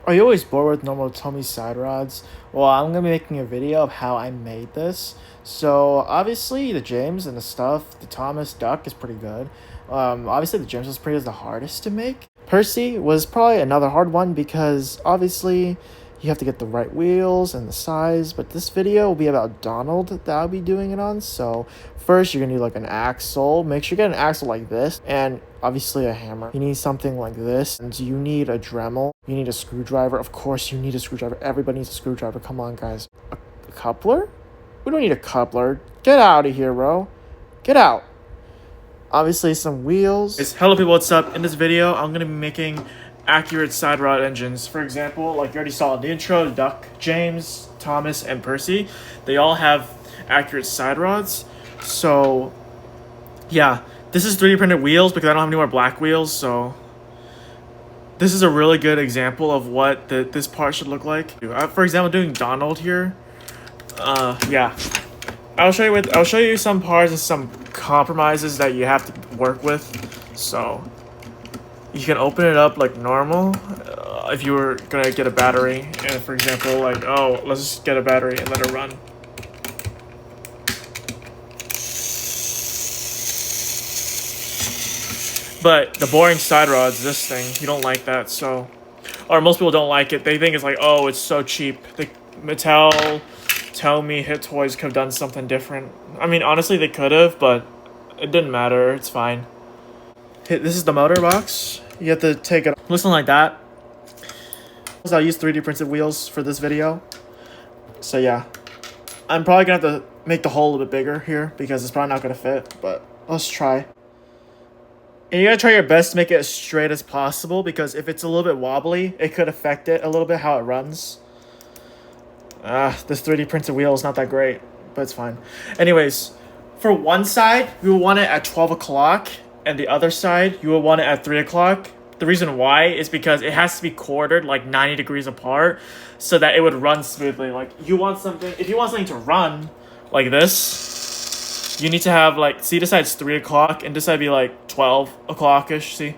Are you always bored with normal Tomy side rods? Well, I'm gonna be making a video of how I made this. So obviously the James and the stuff, the Thomas duck is pretty good. Obviously the James was pretty the hardest to make. Percy was probably another hard one because obviously you have to get the right wheels and the size. But this video will be about Donald that I'll be doing it on. So first you're gonna need like an axle. Make sure you get an axle like this and obviously a hammer. You need something like this, and you need a Dremel. You need a screwdriver. Of course you need a screwdriver. Everybody needs a screwdriver. Come on, guys. A coupler? We don't need a coupler. Get out of here, bro. Get out. Obviously some wheels. Hello people, what's up? In this video, I'm going to be making accurate side rod engines. For example, like you already saw in the intro, Duck, James, Thomas, and Percy, they all have accurate side rods. So, yeah, this is 3D printed wheels because I don't have any more black wheels, so this is a really good example of what this part should look like. For example, doing Donald here. Yeah, I'll show you some parts and some compromises that you have to work with. So you can open it up like normal if you were gonna get a battery, and for example, like, oh, let's just get a battery and let it run. But the boring side rods, this thing, you don't like that, so, or most people don't like it. They think it's like, oh, it's so cheap. Mattel, Tomy, Hit Toys could have done something different. I mean, honestly, they could have, but it didn't matter. It's fine. This is the motor box. You have to take it. Looks like that. I'll use 3D printed wheels for this video. So yeah, I'm probably gonna have to make the hole a little bit bigger here because it's probably not gonna fit. But let's try. And you gotta try your best to make it as straight as possible because if it's a little bit wobbly, it could affect it a little bit how it runs. This 3D printed wheel is not that great, but it's fine. Anyways, for one side, you will want it at 12 o'clock, and the other side, you will want it at 3 o'clock. The reason why is because it has to be quartered like 90 degrees apart so that it would run smoothly. Like, if you want something to run like this, you need to have like, see, this side's 3 o'clock, and this side be like 12 o'clock-ish, see?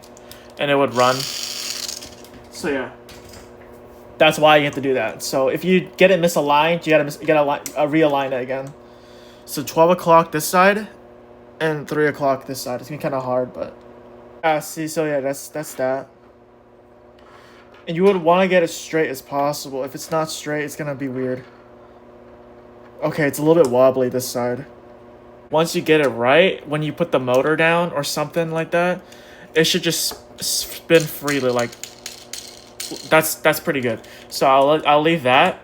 And it would run. So yeah. That's why you have to do that. So if you get it misaligned, you gotta realign it again. So 12 o'clock this side, and 3 o'clock this side. It's gonna be kind of hard, but see. So yeah, that's that. And you would want to get it straight as possible. If it's not straight, it's gonna be weird. Okay, it's a little bit wobbly this side. Once you get it right, when you put the motor down or something like that, it should just spin freely like. That's pretty good. So I'll leave that.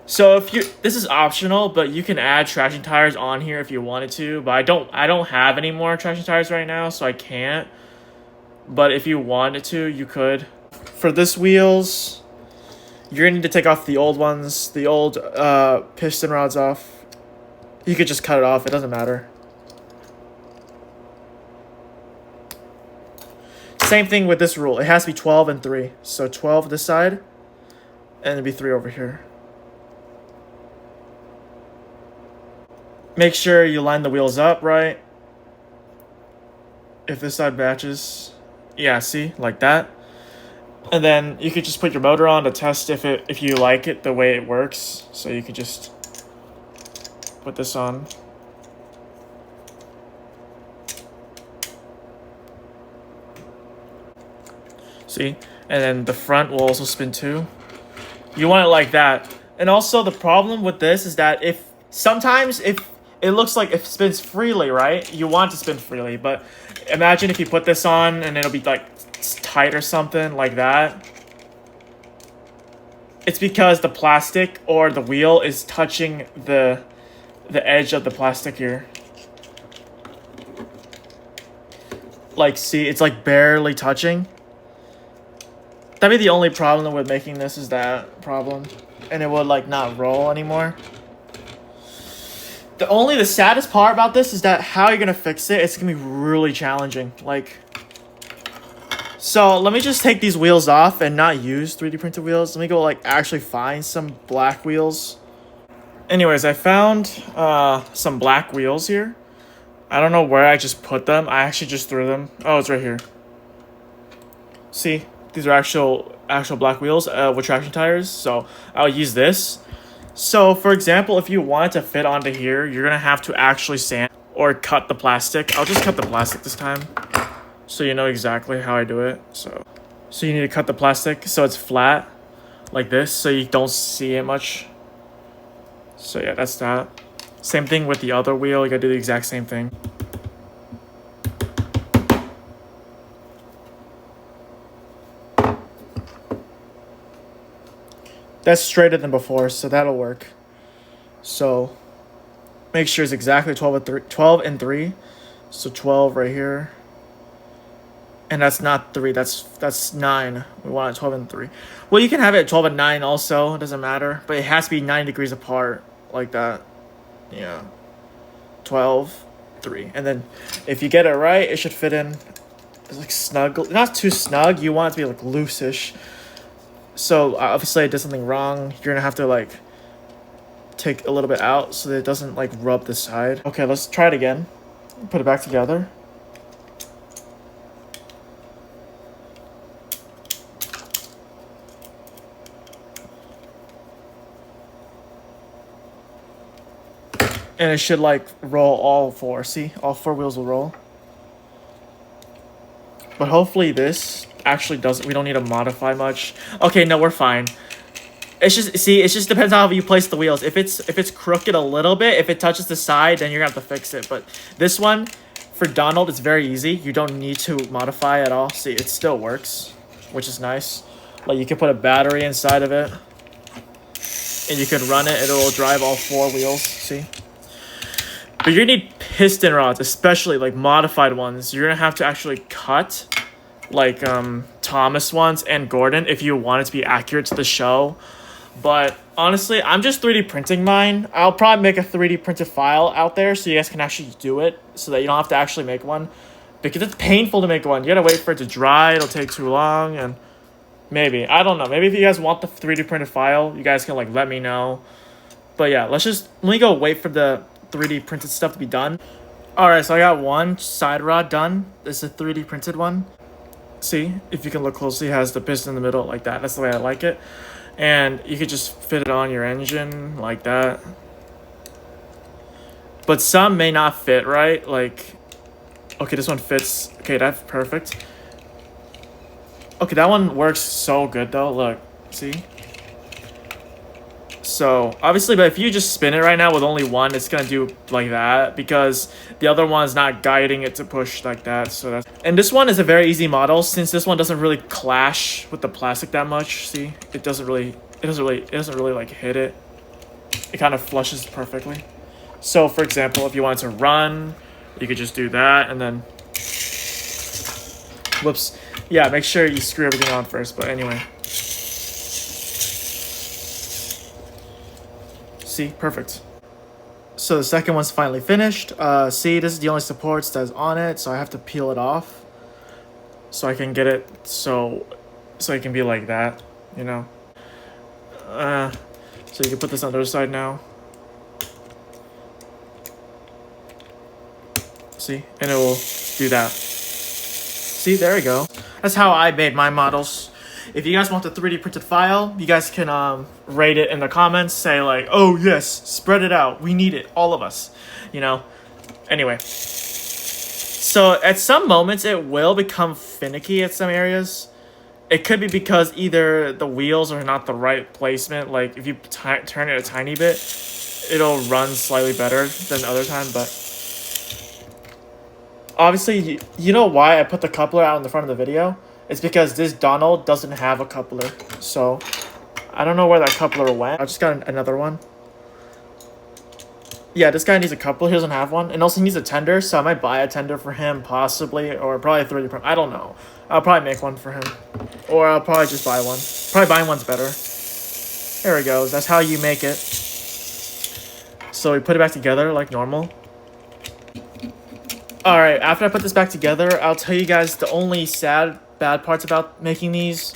So this is optional, but you can add traction tires on here if you wanted to. But I don't have any more traction tires right now, so I can't. But if you wanted to, you could. For this wheels, you're gonna need to take off the old ones, the old piston rods off. You could just cut it off. It doesn't matter. Same thing with this rule. It has to be 12 and 3. So 12 this side, and it'd be 3 over here. Make sure you line the wheels up right. If this side matches, yeah, see, like that. And then you could just put your motor on to test if you like it the way it works. So you could just put this on. See? And then the front will also spin too. You want it like that. And also the problem with this is that sometimes if it looks like it spins freely, right? You want it to spin freely, but imagine if you put this on and it'll be like tight or something like that. It's because the plastic or the wheel is touching the edge of the plastic here. Like, see, it's like barely touching. That'd be the only problem with making this, is that problem. And it would like not roll anymore. The saddest part about this is that how you're gonna fix it, it's gonna be really challenging. Like, so let me just take these wheels off and not use 3D printed wheels. Let me go like actually find some black wheels. Anyways, I found some black wheels here. I don't know where I just put them. I actually just threw them. Oh, it's right here. See? These are actual black wheels with traction tires. So I'll use this. So for example, if you want it to fit onto here, you're gonna have to actually sand or cut the plastic. I'll just cut the plastic this time, so you know exactly how I do it. So you need to cut the plastic so it's flat, like this, so you don't see it much. So yeah, that's that. Same thing with the other wheel. You gotta do the exact same thing. That's straighter than before, so that'll work. So make sure it's exactly 12 and 3. So 12 right here. And that's not 3, that's 9. We want it 12 and 3. Well, you can have it at 12 and 9 also, it doesn't matter. But it has to be 9 degrees apart, like that. Yeah. 12, 3. And then if you get it right, it should fit in like snug. Not too snug, you want it to be like loose-ish. So obviously I did something wrong. You're gonna have to like take a little bit out so that it doesn't like rub the side. Okay, let's try it again. Put it back together. And it should like roll all 4. See, all 4 wheels will roll. But hopefully this actually doesn't. We don't need to modify much. Okay, no, we're fine. It's just, see, it just depends on how you place the wheels. If it's crooked a little bit, if it touches the side, then you're gonna have to fix it. But this one, for Donald, it's very easy. You don't need to modify at all. See, it still works, which is nice. Like you can put a battery inside of it, and you can run it. It'll drive all 4 wheels. See. But you're gonna need piston rods, especially like modified ones. You're gonna have to actually cut like Thomas ones and Gordon if you want it to be accurate to the show. But honestly, I'm just 3D printing mine. I'll probably make a 3D printed file out there so you guys can actually do it, so that you don't have to actually make one, because it's painful to make one. You gotta wait for it to dry. It'll take too long, and maybe, I don't know, maybe if you guys want the 3D printed file, you guys can like let me know. But yeah, let me go wait for the 3D printed stuff to be done. Alright, so I got one side rod done. This is a 3D printed one. See, if you can look closely, it has the piston in the middle like that. That's the way I like it. And you could just fit it on your engine like that. But some may not fit right. Like, okay, this one fits. Okay, that's perfect. Okay, that one works so good though. Look, see? So obviously, but if you just spin it right now with only one, it's gonna do like that, because the other one is not guiding it to push like that. So that's, and this one is a very easy model since this one doesn't really clash with the plastic that much. See, it doesn't really like hit it. It kind of flushes perfectly. So for example, if you wanted to run, you could just do that, and then whoops, yeah, make sure you screw everything on first. But anyway. See, perfect. So the second one's finally finished. See, this is the only supports that's on it, so I have to peel it off so I can get it so it can be like that, you know. So you can put this on the other side now. See, and it will do that. See, there we go. That's how I made my models. If you guys want the 3D printed file, you guys can rate it in the comments. Say like, oh yes, spread it out. We need it, all of us, you know. Anyway, so at some moments it will become finicky at some areas. It could be because either the wheels are not the right placement. Like if you turn it a tiny bit, it'll run slightly better than the other time. But obviously, you know why I put the coupler out in the front of the video? It's because this Donald doesn't have a coupler. So I don't know where that coupler went. I just got another one. Yeah, this guy needs a coupler. He doesn't have one. And also he needs a tender, so I might buy a tender for him, possibly. Or probably 3D print. I don't know. I'll probably make one for him. Or I'll probably just buy one. Probably buying one's better. There it goes. That's how you make it. So we put it back together like normal. Alright, after I put this back together, I'll tell you guys the only bad parts about making these.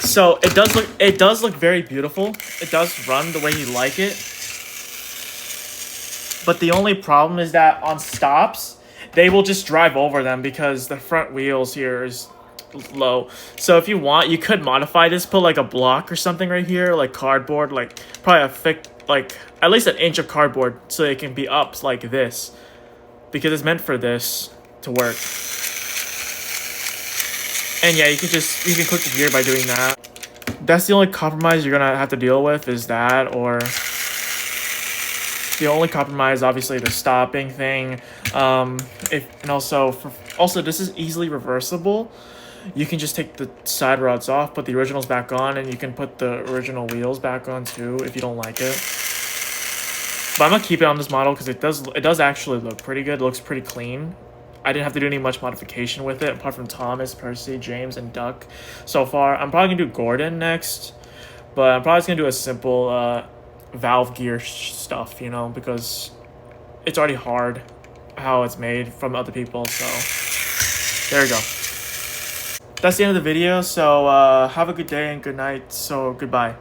So it does look very beautiful. It does run the way you like it. But the only problem is that on stops, they will just drive over them because the front wheels here is low. So if you want, you could modify this, put like a block or something right here, like cardboard, like probably a thick, like at least an inch of cardboard, so it can be up like this, because it's meant for this to work. And yeah, you can click the gear by doing that. That's the only compromise you're gonna have to deal with, is that, or the only compromise, obviously, the stopping thing. And also this is easily reversible. You can just take the side rods off, put the originals back on, and you can put the original wheels back on too if you don't like it. But I'm gonna keep it on this model because it does actually look pretty good. It looks pretty clean. I didn't have to do any much modification with it, apart from Thomas, Percy, James, and Duck so far. I'm probably gonna do Gordon next, but I'm probably just gonna do a simple valve gear stuff, you know, because it's already hard how it's made from other people. So there you go. That's the end of the video. So have a good day and good night. So goodbye.